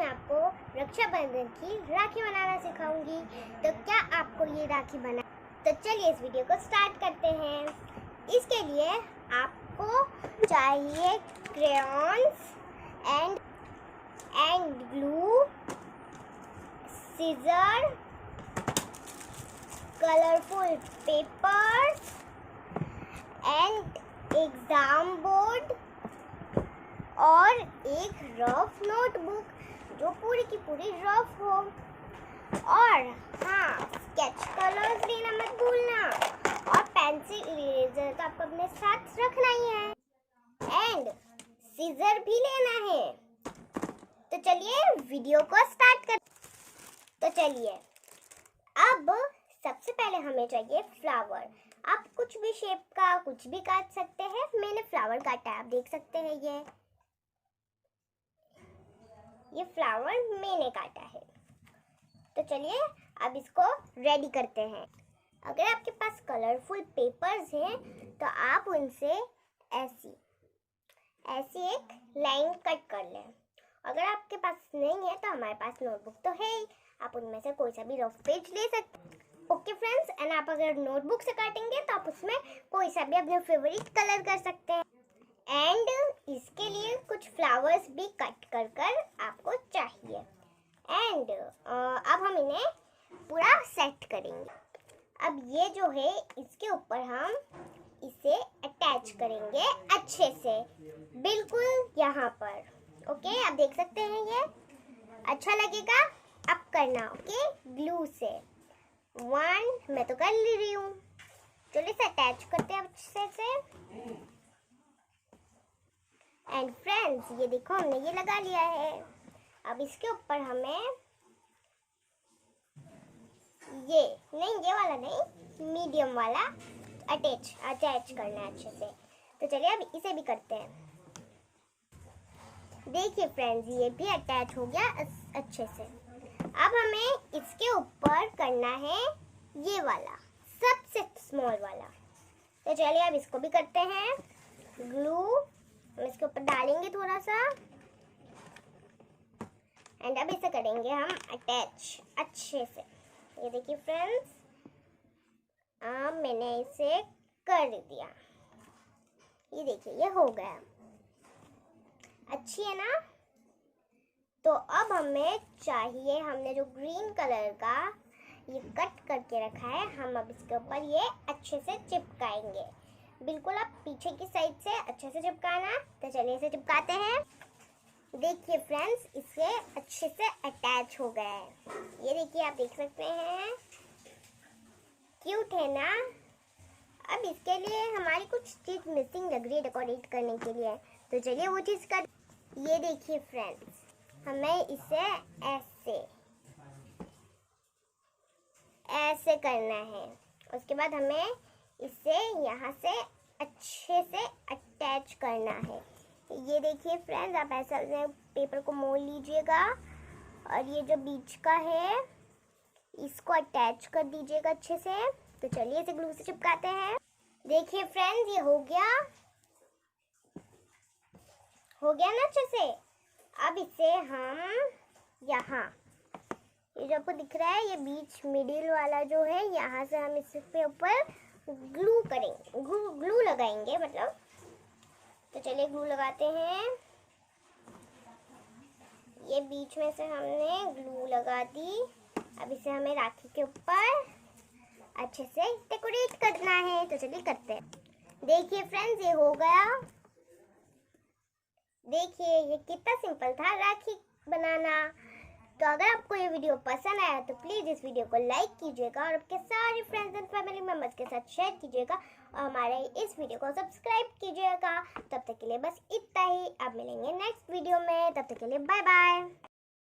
मैं आपको रक्षाबंधन की राखी बनाना सिखाऊंगी। तो क्या आपको ये राखी बना, तो चलिए इस वीडियो को स्टार्ट करते हैं। इसके लिए आपको चाहिए crayons and glue, scissor, colourful papers and exam board और एक रफ नोटबुक जो पूरी की पूरी रफ हो। और हाँ, स्केच कलर्स लेना मत भूलना और पेंसिल इरेजर तो आपको अपने साथ रखना ही है एंड सीजर भी लेना है। तो चलिए वीडियो को स्टार्ट कर। तो चलिए अब सबसे पहले हमें चाहिए फ्लावर। आप कुछ भी शेप का कुछ भी काट सकते हैं। मैंने फ्लावर काटा है, आप देख सकते हैं ये फ्लावर मैंने काटा है। तो चलिए अब इसको रेडी करते हैं। अगर आपके पास कलरफुल पेपर्स हैं तो आप उनसे ऐसी एक लाइन कट कर लें। अगर आपके पास नहीं है तो हमारे पास नोटबुक तो है ही, आप उनमें से कोई सा भी रफ पेज ले सकते हैं। ओके फ्रेंड्स, एंड आप अगर नोटबुक से काटेंगे तो आप उसमें कोई सा भी अपने फेवरेट कलर कर सकते हैं। एंड इसके लिए कुछ फ्लावर्स भी कट कर आपको चाहिए। एंड अब हम इन्हें पूरा सेट करेंगे। अब ये जो है इसके ऊपर हम इसे अटैच करेंगे अच्छे से, बिल्कुल यहाँ पर। ओके, आप देख सकते हैं ये अच्छा लगेगा। अब करना ओके ग्लू से। मैं तो कर ले रही हूँ। चलिए इसे अटैच करते हैं अच्छे से। एंड फ्रेंड्स, ये देखो हमने ये लगा लिया है। अब इसके ऊपर हमें ये वाला नहीं, मीडियम वाला अटैच करना है अच्छे से। तो चलिए अब इसे भी करते हैं। देखिए फ्रेंड्स, ये भी अटैच हो गया अच्छे से। अब हमें इसके ऊपर करना है ये वाला सबसे स्मॉल वाला। तो चलिए अब इसको भी करते हैं ग्लू। हम इसके ऊपर डालेंगे थोड़ा सा एंड अब इसे करेंगे हम अटैच अच्छे से। ये देखिए फ्रेंड्स, अब मैंने इसे कर दिया। ये देखिए ये हो गया, अच्छी है ना। तो अब हमें चाहिए, हमने जो ग्रीन कलर का ये कट करके रखा है, हम अब इसके ऊपर ये अच्छे से चिपकाएंगे। बिल्कुल आप पीछे की साइड से अच्छे से चिपकाना। तो चलिए इसे चिपकाते हैं। देखिए फ्रेंड्स, इसे अच्छे से अटैच हो गया है। ये देखिए आप देख सकते हैं, क्यूट है ना। अब इसके लिए हमारी कुछ चीज मिसिंग लग रही है डेकोरेट करने के लिए। तो चलिए वो चीज कर। ये देखिए फ्रेंड्स, हमें इसे ऐसे करना है। उसके बाद हमें इसे यहाँ से अच्छे से अटैच करना है। ये देखिए फ्रेंड्स, आप ऐसा पेपर को मोड़ लीजिएगा और ये जो बीच का है इसको अटैच कर दीजिएगा अच्छे से। तो चलिए इसे ग्लू से चिपकाते हैं। देखिए फ्रेंड्स, ये हो गया ना अच्छे से। अब इसे हम यहाँ, ये जो आपको दिख रहा है ये बीच मिडिल वाला जो है, यहाँ से हम इसके ऊपर ग्लू करेंगे, ग्लू लगाएंगे मतलब। तो चलिए ग्लू लगाते हैं। ये बीच में से हमने ग्लू लगा दी। अब इसे हमें राखी के ऊपर अच्छे से डेकोरेट करना है। तो चलिए करते हैं। देखिए फ्रेंड्स, ये हो गया। देखिए ये कितना सिंपल था राखी बनाना। तो अगर आपको ये वीडियो पसंद आया तो प्लीज़ इस वीडियो को लाइक कीजिएगा और आपके सारे फ्रेंड्स एंड फैमिली मेम्बर्स के साथ शेयर कीजिएगा और हमारे इस वीडियो को सब्सक्राइब कीजिएगा। तब तक के लिए बस इतना ही। अब मिलेंगे नेक्स्ट वीडियो में, तब तक के लिए बाय बाय।